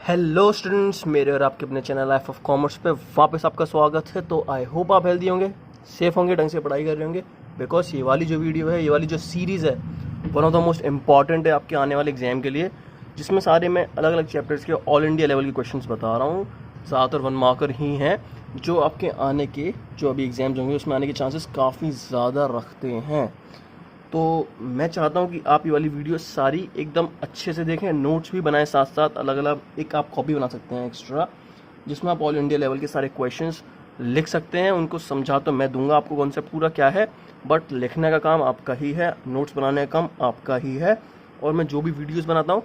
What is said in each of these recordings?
Hello students, मेरे और आपके अपने चैनल लाइफ ऑफ कॉमर्स पे वापस आपका स्वागत है। तो आई होप आप हेल्दी होंगे, सेफ होंगे, ढंग से पढ़ाई कर रहे होंगे। बिकॉज ये वाली जो वीडियो है, ये वाली जो सीरीज़ है, one of the most important है आपके आने वाले एग्जाम के लिए, जिसमें सारे मैं अलग अलग चैप्टर्स के ऑल इंडिया लेवल के क्वेश्चंस बता रहा हूँ। ज़्यादातर 1 मार्कर ही हैं जो आपके आने के, जो अभी एग्जाम्स होंगे उसमें आने के चांसेस काफ़ी ज़्यादा रखते हैं। तो मैं चाहता हूँ कि आप ये वाली वीडियो सारी एकदम अच्छे से देखें, नोट्स भी बनाएं साथ साथ। अलग अलग एक आप कॉपी बना सकते हैं एक्स्ट्रा, जिसमें आप ऑल इंडिया लेवल के सारे क्वेश्चंस लिख सकते हैं। उनको समझा तो मैं दूंगा आपको कॉन्सेप्ट पूरा क्या है, बट लिखने का काम आपका ही है, नोट्स बनाने का काम आपका ही है। और मैं जो भी वीडियोस बनाता हूँ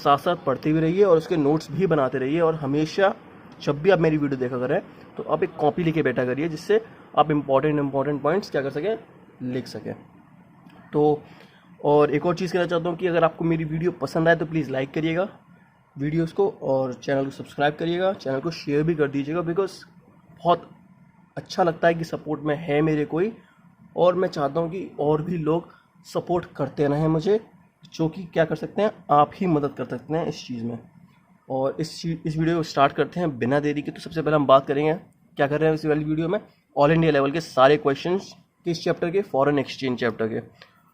साथ साथ पढ़ते भी रहिए और उसके नोट्स भी बनाते रहिए। और हमेशा जब भी आप मेरी वीडियो देखा करें तो आप एक कॉपी लेके बैठा करिए, जिससे आप इंपॉर्टेंट पॉइंट्स क्या कर सकें, लिख सकें। तो और एक और चीज़ कहना चाहता हूँ कि अगर आपको मेरी वीडियो पसंद आए तो प्लीज़ लाइक करिएगा वीडियोस को, और चैनल को सब्सक्राइब करिएगा, चैनल को शेयर भी कर दीजिएगा। बिकॉज बहुत अच्छा लगता है कि सपोर्ट में है मेरे कोई, और मैं चाहता हूँ कि और भी लोग सपोर्ट करते रहें मुझे, जो कि क्या कर सकते हैं, आप ही मदद कर सकते हैं इस चीज़ में। और इस वीडियो को स्टार्ट करते हैं बिना देरी के। तो सबसे पहले हम बात करेंगे क्या कर रहे हैं इस वाली वीडियो में, ऑल इंडिया लेवल के सारे क्वेश्चंस किस चैप्टर के, फॉरेन एक्सचेंज चैप्टर के।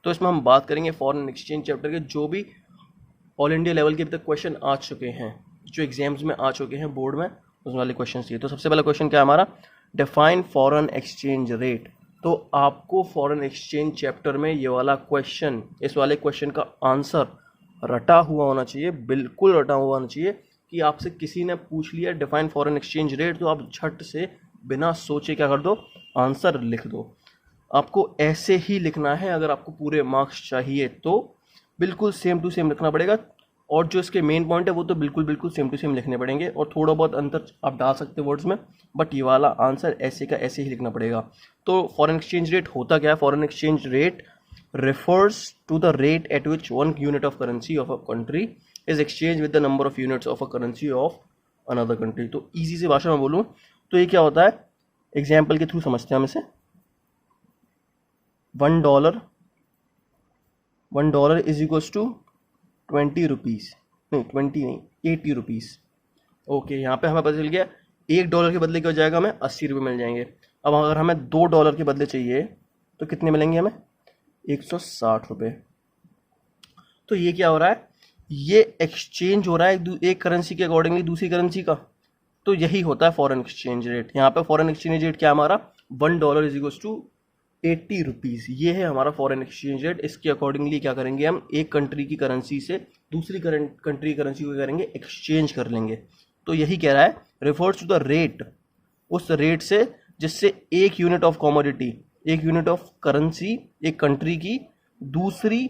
तो इसमें हम बात करेंगे फॉरेन एक्सचेंज चैप्टर के जो भी ऑल इंडिया लेवल के अभी तक क्वेश्चन आ चुके हैं, जो एग्जाम्स में आ चुके हैं बोर्ड में, उस वाले क्वेश्चन ये। तो सबसे पहला क्वेश्चन क्या है हमारा, डिफाइन फॉरेन एक्सचेंज रेट। तो आपको फॉरेन एक्सचेंज चैप्टर में ये वाला क्वेश्चन, इस वाले क्वेश्चन का आंसर रटा हुआ होना चाहिए, बिल्कुल रटा हुआ होना चाहिए। कि आपसे किसी ने पूछ लिया डिफाइन फॉरेन एक्सचेंज रेट, तो आप झट से बिना सोचे क्या कर दो, आंसर लिख दो। आपको ऐसे ही लिखना है। अगर आपको पूरे मार्क्स चाहिए तो बिल्कुल सेम टू सेम लिखना पड़ेगा, और जो इसके मेन पॉइंट है वो तो बिल्कुल सेम टू सेम लिखने पड़ेंगे, और थोड़ा बहुत अंतर आप डाल सकते हैं वर्ड्स में, बट ये वाला आंसर ऐसे का ऐसे ही लिखना पड़ेगा। तो फॉरेन एक्सचेंज रेट होता क्या है, foreign exchange rate refers to the rate at which one unit of currency of a country is exchanged with the number of units of a currency of another country। तो easy से भाषा में बोलूँ तो ये क्या होता है, एग्जाम्पल के थ्रू समझते हैं हम इसे। $1 इज इक्वल्स टू 20 रुपीज़, नहीं 20 नहीं 80 रुपीज़। ओके, यहाँ पे हमें पता चल गया $1 के बदले क्या हो जाएगा, हमें 80 रुपये मिल जाएंगे। अब अगर हमें $2 के बदले चाहिए तो कितने मिलेंगे हमें, 160 रुपये। तो ये क्या हो रहा है, ये एक्सचेंज हो रहा है एक करेंसी के अकॉर्डिंगली दूसरी करेंसी का। तो यही होता है फॉरेन एक्सचेंज रेट। यहाँ पे फॉरेन एक्सचेंज रेट क्या हमारा, $1 इज इक्वल्स टू 80 रुपीज़। ये है हमारा फॉरेन एक्सचेंज रेट। इसके अकॉर्डिंगली क्या करेंगे, हम एक कंट्री की करेंसी से दूसरी कंट्री की करेंसी को करेंगे, एक्सचेंज कर लेंगे। तो यही कह रहा है, रेफर्स टू द रेट, उस रेट से जिससे एक यूनिट ऑफ कॉमोडिटी, एक यूनिट ऑफ करेंसी, एक कंट्री की दूसरी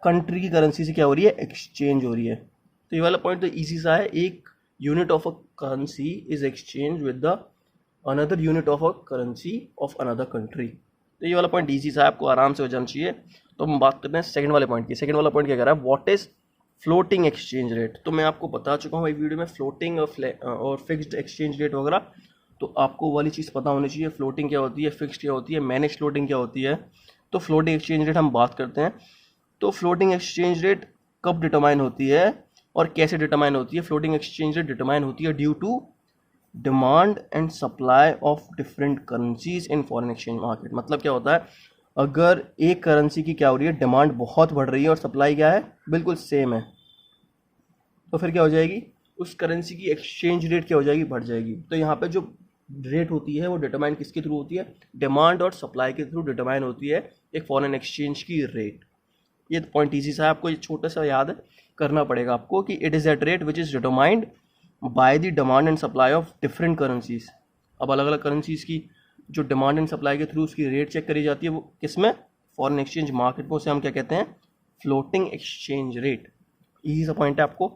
कंट्री की करेंसी से क्या हो रही है, एक्सचेंज हो रही है। तो ये वाला पॉइंट तो इजी सा है, एक unit of a currency is exchange with the another unit of a currency of another country. तो ये वाला पॉइंट इजी सा है, आपको आराम से हो जाना चाहिए। तो हम बात करते हैं सेकंड वाले पॉइंट की। सेकंड वाला पॉइंट क्या कह रहा है, what is floating exchange rate. तो मैं आपको बता चुका हूँ एक वीडियो में फ्लोटिंग और फिक्स्ड एक्सचेंज रेट वगैरह। तो आपको वाली चीज़ पता होनी चाहिए, फ्लोटिंग क्या होती है, फिक्स्ड क्या होती है, मैनेज फ्लोटिंग क्या होती है। तो फ्लोटिंग एक्सचेंज रेट हम बात करते हैं। तो फ्लोटिंग एक्सचेंज रेट कब डिटरमाइन होती है और कैसे डिटरमाइन होती है। फ्लोटिंग एक्सचेंज रेट डिटरमाइन होती है due to demand and supply of different currencies in foreign exchange market. मतलब क्या होता है, अगर एक करेंसी की क्या हो रही है, डिमांड बहुत बढ़ रही है और सप्लाई क्या है, बिल्कुल सेम है, तो फिर क्या हो जाएगी, उस करेंसी की एक्सचेंज रेट क्या हो जाएगी, बढ़ जाएगी। तो यहाँ पे जो रेट होती है वो डिटरमाइन किसके थ्रू होती है, डिमांड और सप्लाई के थ्रू डिटरमाइन होती है एक फॉरेन एक्सचेंज की रेट। ये पॉइंट इजी सा है, आपको ये छोटा सा याद करना पड़ेगा आपको कि it is that rate which is determined by the demand and supply of different currencies. अब अलग अलग करेंसीज की जो डिमांड एंड सप्लाई के थ्रू उसकी रेट चेक करी जाती है, वो किसमें, फॉरेन एक्सचेंज मार्केट में। उसे हम क्या कहते हैं, फ्लोटिंग एक्सचेंज रेट। इजी सा पॉइंट है, आपको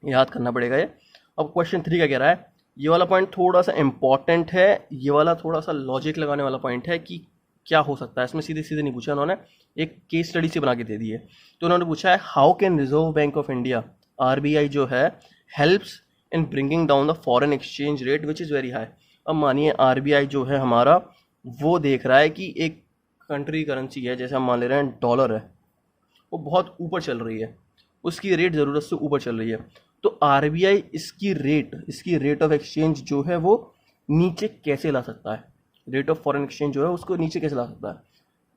याद करना पड़ेगा ये। अब क्वेश्चन 3 का कह रहा है, ये वाला पॉइंट थोड़ा सा इंपॉर्टेंट है, ये वाला थोड़ा सा लॉजिक लगाने वाला पॉइंट है कि क्या हो सकता है। इसमें सीधे सीधे नहीं पूछा उन्होंने, एक केस स्टडी से बना के दे दी है। तो उन्होंने पूछा है, how can reserve bank of India, RBI जो है, helps in bringing down the foreign exchange rate which is very high. अब मानिए आरबीआई जो है हमारा, वो देख रहा है कि एक कंट्री करेंसी है, जैसे हम मान ले रहे हैं डॉलर है, वो बहुत ऊपर चल रही है, उसकी रेट ज़रूरत से ऊपर चल रही है। तो आरबीआई इसकी रेट ऑफ एक्सचेंज जो है वो नीचे कैसे ला सकता है, रेट ऑफ फॉरेन एक्सचेंज जो है उसको नीचे कैसे ला सकता है।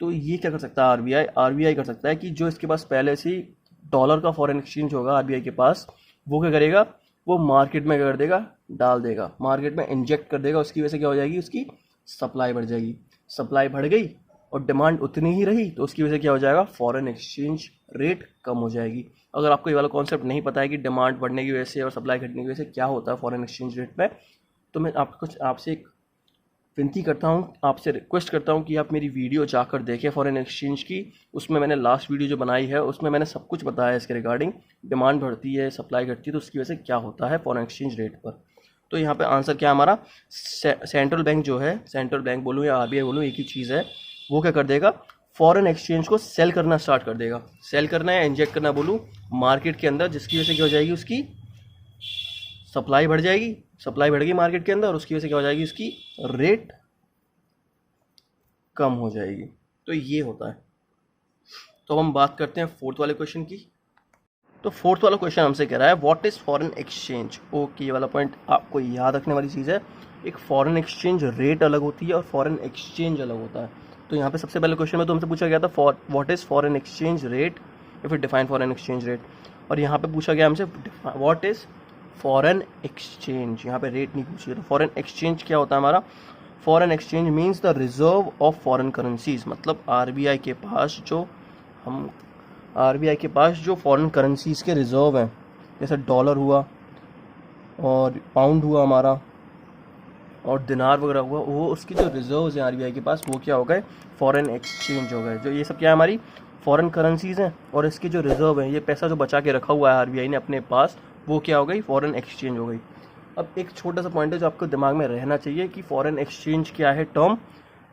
तो ये क्या कर सकता है आरबीआई कर सकता है कि जो इसके पास पहले से ही डॉलर का फॉरेन एक्सचेंज होगा आरबीआई के पास, वो क्या करेगा, वो मार्केट में क्या कर देगा, डाल देगा, मार्केट में इंजेक्ट कर देगा। उसकी वजह से क्या हो जाएगी, उसकी सप्लाई बढ़ जाएगी। सप्लाई बढ़ गई और डिमांड उतनी ही रही तो उसकी वजह से क्या हो जाएगा, फॉरेन एक्सचेंज रेट कम हो जाएगी। अगर आपको ये वाला कॉन्सेप्ट नहीं पता है कि डिमांड बढ़ने की वजह से और सप्लाई घटने की वजह से क्या होता है फॉरेन एक्सचेंज रेट में, तो मैं आपसे एक विनती करता हूँ, आपसे रिक्वेस्ट करता हूँ कि आप मेरी वीडियो जाकर देखें फॉरेन एक्सचेंज की। उसमें मैंने लास्ट वीडियो जो बनाई है उसमें मैंने सब कुछ बताया है इसके रिगार्डिंग, डिमांड बढ़ती है, सप्लाई घटती है, तो उसकी वजह से क्या होता है फॉरेन एक्सचेंज रेट पर। तो यहाँ पे आंसर क्या हमारा, सेंट्रल बैंक जो है, सेंट्रल बैंक बोलूँ या आरबीआई बोलूँ एक ही चीज़ है, वो क्या कर देगा, फॉरेन एक्सचेंज को सेल करना स्टार्ट कर देगा। सेल करना या इंजेक्ट करना बोलूँ मार्केट के अंदर, जिसकी वजह से क्या हो जाएगी, उसकी सप्लाई बढ़ जाएगी, सप्लाई बढ़ गई मार्केट के अंदर और उसकी वजह से क्या हो जाएगी, उसकी रेट कम हो जाएगी। तो ये होता है। तो अब हम बात करते हैं फोर्थ वाले क्वेश्चन की। तो फोर्थ वाला क्वेश्चन हमसे कह रहा है what is foreign exchange. Okay, ये वाला पॉइंट आपको याद रखने वाली चीज़ है। एक फॉरेन एक्सचेंज रेट अलग होती है और फॉरेन एक्सचेंज अलग होता है। तो यहाँ पे सबसे पहले क्वेश्चन में तो हमसे पूछा गया था what is foreign exchange rate, if it define foreign exchange rate, और यहाँ पे पूछा गया हमसे व्हाट इज़ फॉरेन एक्सचेंज। यहाँ पे रेट नहीं पूछी है। तो फॉरेन एक्सचेंज क्या होता है हमारा, foreign exchange means the reserve of foreign currencies. मतलब आरबीआई के पास जो फॉरेन करेंसीज के रिजर्व हैं, जैसे डॉलर हुआ और पाउंड हुआ हमारा और दिनार वगैरह हुआ, वो उसकी जो रिजर्व्स हैं आरबीआई के पास, वो क्या हो गए, फॉरेन एक्सचेंज हो गए। जो ये सब क्या है, हमारी फॉरेन करेंसीज हैं और इसकी जो रिजर्व है, ये पैसा जो बचा के रखा हुआ है आरबीआई ने अपने पास, वो क्या हो गई, फॉरेन एक्सचेंज हो गई। अब एक छोटा सा पॉइंट है जो आपको दिमाग में रहना चाहिए कि फॉरेन एक्सचेंज क्या है, टर्म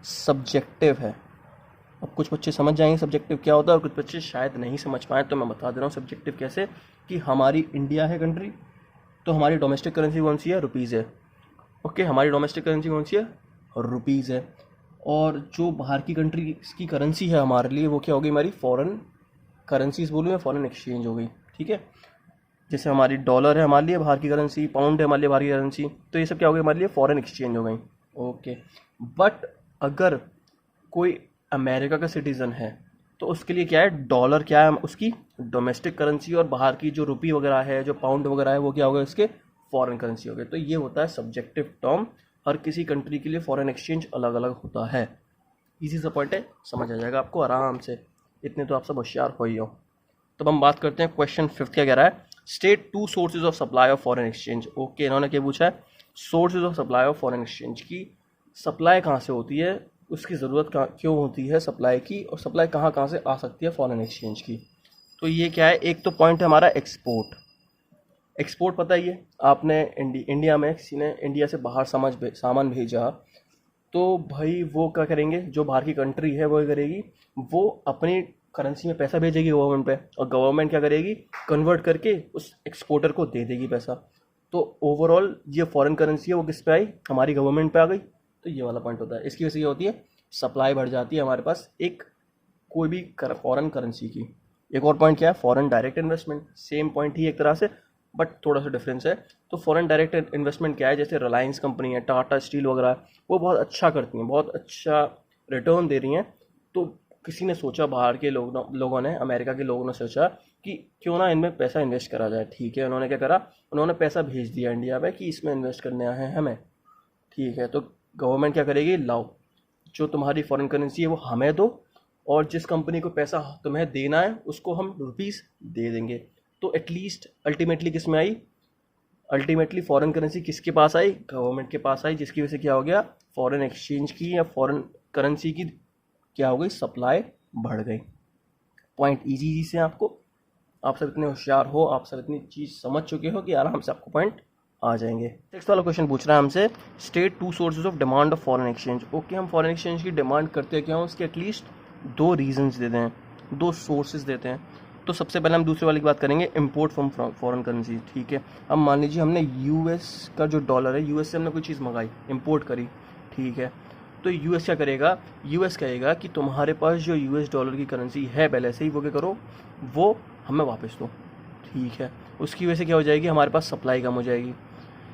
सब्जेक्टिव है। अब कुछ बच्चे समझ जाएंगे सब्जेक्टिव क्या होता है और कुछ बच्चे शायद नहीं समझ पाए, तो मैं बता दे रहा हूँ सब्जेक्टिव कैसे। कि हमारी इंडिया है कंट्री, तो हमारी डोमेस्टिक करेंसी कौन सी है, रुपीज़ है। ओके, हमारी डोमेस्टिक करेंसी कौन सी है, रुपीज़ है। और जो बाहर की कंट्री की करेंसी है हमारे लिए, वो क्या हो गई, हमारी फॉरेन करेंसीज बोलूँ या फॉरेन एक्सचेंज हो गई। ठीक है, जैसे हमारी डॉलर है हमारे लिए बाहर की करेंसी, पाउंड है हमारे लिए बाहर की करेंसी, तो ये सब क्या हो गई, हमारे लिए फॉरेन एक्सचेंज हो गई। ओके, बट अगर कोई अमेरिका का सिटीज़न है तो उसके लिए क्या है, डॉलर क्या है, उसकी डोमेस्टिक करेंसी, और बाहर की जो रुपी वगैरह है, जो पाउंड वगैरह है, वो क्या हो गए, उसके फॉरेन करेंसी हो गए। तो ये होता है सब्जेक्टिव टर्म। हर किसी कंट्री के लिए फॉरेन एक्सचेंज अलग अलग होता है। इजी सा पॉइंट है, समझ आ जाएगा आपको आराम से, इतने तो आप सब होशियार हो ही हो। तब हम बात करते हैं क्वेश्चन 5 क्या कह रहा है, state 2 sources of supply of foreign exchange. Okay, इन्होंने क्या पूछा है, sources of supply of foreign exchange की सप्लाई कहाँ से होती है, उसकी ज़रूरत क्यों होती है सप्लाई की, और सप्लाई कहाँ से आ सकती है फॉरेन एक्सचेंज की। तो ये क्या है, एक तो पॉइंट है हमारा एक्सपोर्ट। एक्सपोर्ट पता ही है आपने, इंडिया में किसी ने इंडिया से बाहर सामान भेजा, तो भाई वो क्या करेंगे, जो बाहर की कंट्री है वो करेगी, वो अपनी करेंसी में पैसा भेजेगी गवर्नमेंट पे, और गवर्नमेंट क्या करेगी, कन्वर्ट करके उस एक्सपोर्टर को दे देगी पैसा। तो ओवरऑल ये फॉरेन करेंसी है वो किस पे आई, हमारी गवर्नमेंट पे आ गई। तो ये वाला पॉइंट होता है। इसकी वजह से ये होती है, सप्लाई बढ़ जाती है हमारे पास एक कोई भी फॉरेन करेंसी की। एक और पॉइंट क्या है, foreign direct investment. Same point ही एक तरह से, बट थोड़ा सा डिफरेंस है। तो फॉरेन डायरेक्ट इन्वेस्टमेंट क्या है, जैसे रिलायंस कंपनी है, टाटा स्टील वगैरह, वो बहुत अच्छा करती हैं, बहुत अच्छा रिटर्न दे रही हैं। तो किसी ने सोचा, बाहर के लोगों ने, अमेरिका के लोगों ने सोचा कि क्यों ना इनमें पैसा इन्वेस्ट करा जाए। ठीक है, उन्होंने क्या करा, उन्होंने पैसा भेज दिया इंडिया में कि इसमें इन्वेस्ट करने आए हैं हमें। ठीक है, तो गवर्नमेंट क्या करेगी, लाओ जो तुम्हारी फॉरेन करेंसी है वो हमें दो, और जिस कंपनी को पैसा तुम्हें देना है उसको हम रुपीस दे देंगे। तो एटलीस्ट अल्टीमेटली किस में आई, अल्टीमेटली फॉरेन करेंसी किसके पास आई, गवर्नमेंट के पास आई, जिसकी वजह से क्या हो गया, फॉरेन एक्सचेंज की या फॉरेन करेंसी की क्या हो गई, सप्लाई बढ़ गई। पॉइंट इजी से आपको, आप सब इतने होशियार हो, आप सब इतनी चीज़ समझ चुके हो कि आराम से आपको पॉइंट आ जाएंगे। नेक्स्ट वाला क्वेश्चन पूछ रहा है हमसे, state 2 sources of demand of foreign exchange. Okay, हम फॉरेन एक्सचेंज की डिमांड करते हैं क्या, उसके एटलीस्ट 2 रीजंस देते हैं, 2 सोर्सेज देते हैं। तो सबसे पहले हम दूसरे वाली की बात करेंगे, इंपोर्ट फ्रॉम फॉरेन करेंसी। ठीक है, अब मान लीजिए हमने यूएस का जो डॉलर है, यूएस से हमने कोई चीज़ मंगाई, इंपोर्ट करी। ठीक है, तो यूएस क्या करेगा, यूएस कहेगा कि तुम्हारे पास जो यूएस डॉलर की करेंसी है पहले से ही, वो क्या करो, वो हमें वापस दो। ठीक है, उसकी वजह से क्या हो जाएगी, हमारे पास सप्लाई कम हो जाएगी।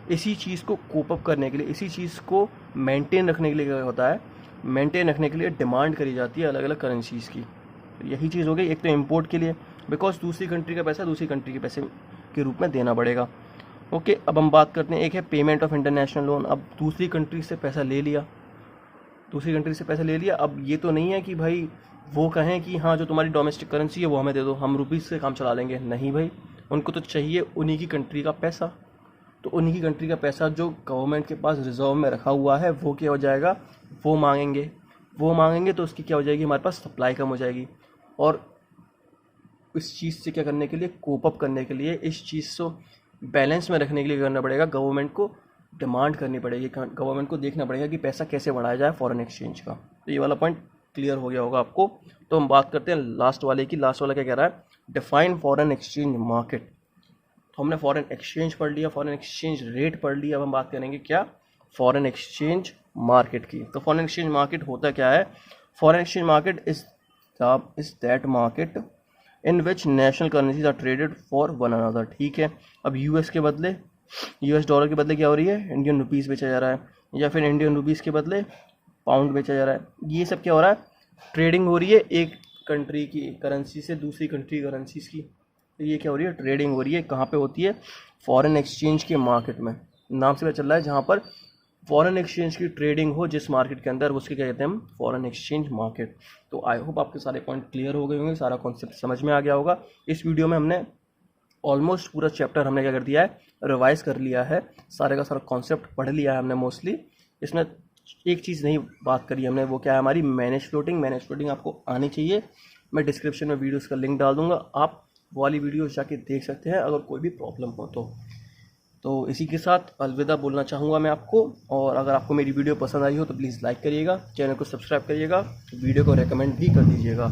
इसी चीज़ को कोप अप करने के लिए, इसी चीज़ को मेंटेन रखने के लिए क्या होता है, मेंटेन रखने के लिए डिमांड करी जाती है अलग अलग करेंसीज़ की। तो यही चीज़ हो गई, एक तो इम्पोर्ट के लिए, बिकॉज दूसरी कंट्री का पैसा दूसरी कंट्री के पैसे के रूप में देना पड़ेगा। ओके, अब हम बात करते हैं, एक है पेमेंट ऑफ इंटरनेशनल लोन। अब दूसरी कंट्री से पैसा ले लिया, दूसरी कंट्री से पैसा ले लिया। अब ये तो नहीं है कि भाई वो कहें कि हाँ जो तुम्हारी डोमेस्टिक करेंसी है वो हमें दे दो, हम रुपीज़ से काम चला लेंगे। नहीं भाई, उनको तो चाहिए उन्हीं की कंट्री का पैसा। तो उन्हीं की कंट्री का पैसा जो गवर्नमेंट के पास रिजर्व में रखा हुआ है वो क्या हो जाएगा, वो मांगेंगे तो उसकी क्या हो जाएगी, हमारे पास सप्लाई कम हो जाएगी। और इस चीज़ से क्या करने के लिए, कोप अप करने के लिए, इस चीज़ को बैलेंस में रखने के लिए करना पड़ेगा, गवर्नमेंट को डिमांड करनी पड़ेगी, गवर्नमेंट को देखना पड़ेगा कि पैसा कैसे बढ़ाया जाए फॉरेन एक्सचेंज का। तो ये वाला पॉइंट क्लियर हो गया होगा आपको। तो हम बात करते हैं लास्ट वाले की। लास्ट वाला क्या कह रहा है, डिफाइन फॉरेन एक्सचेंज मार्केट। तो हमने फॉरेन एक्सचेंज पढ़ लिया, फॉरेन एक्सचेंज रेट पढ़ लिया। अब हम बात करेंगे क्या, फॉरेन एक्सचेंज मार्केट की। तो फॉरेन एक्सचेंज मार्केट होता क्या है, foreign exchange market is that market in which national currencies are traded for one another. ठीक है, अब यूएस के बदले, यूएस डॉलर के बदले क्या हो रही है, इंडियन रुपीज़ बेचा जा रहा है, या फिर इंडियन रुपीज़ के बदले पाउंड बेचा जा रहा है। ये सब क्या हो रहा है, ट्रेडिंग हो रही है एक कंट्री की करेंसी से दूसरी कंट्री करेंसीज की। तो ये क्या हो रही है, ट्रेडिंग हो रही है। कहाँ पे होती है, फॉरेन एक्सचेंज के मार्केट में। नाम से पता चल रहा है जहाँ पर फॉरेन एक्सचेंज की ट्रेडिंग हो जिस मार्केट के अंदर, उसके क्या कहते हैं हम, फॉरेन एक्सचेंज मार्केट। तो आई होप आपके सारे पॉइंट क्लियर हो गए होंगे, सारा कॉन्सेप्ट समझ में आ गया होगा। इस वीडियो में हमने ऑलमोस्ट पूरा चैप्टर हमने क्या कर दिया है, रिवाइज कर लिया है, सारे का सारा कॉन्सेप्ट पढ़ लिया है हमने मोस्टली। इसमें एक चीज़ नहीं बात करी हमने, वो क्या है हमारी मैनेज फ्लोटिंग। मैनेज फ्लोटिंग आपको आनी चाहिए। मैं डिस्क्रिप्शन में वीडियोस का लिंक डाल दूंगा, आप वो वाली वीडियोस जाके देख सकते हैं अगर कोई भी प्रॉब्लम हो तो इसी के साथ अलविदा बोलना चाहूँगा मैं आपको। और अगर आपको मेरी वीडियो पसंद आई हो तो प्लीज़ लाइक करिएगा, चैनल को सब्सक्राइब करिएगा, वीडियो को रेकमेंड भी कर दीजिएगा।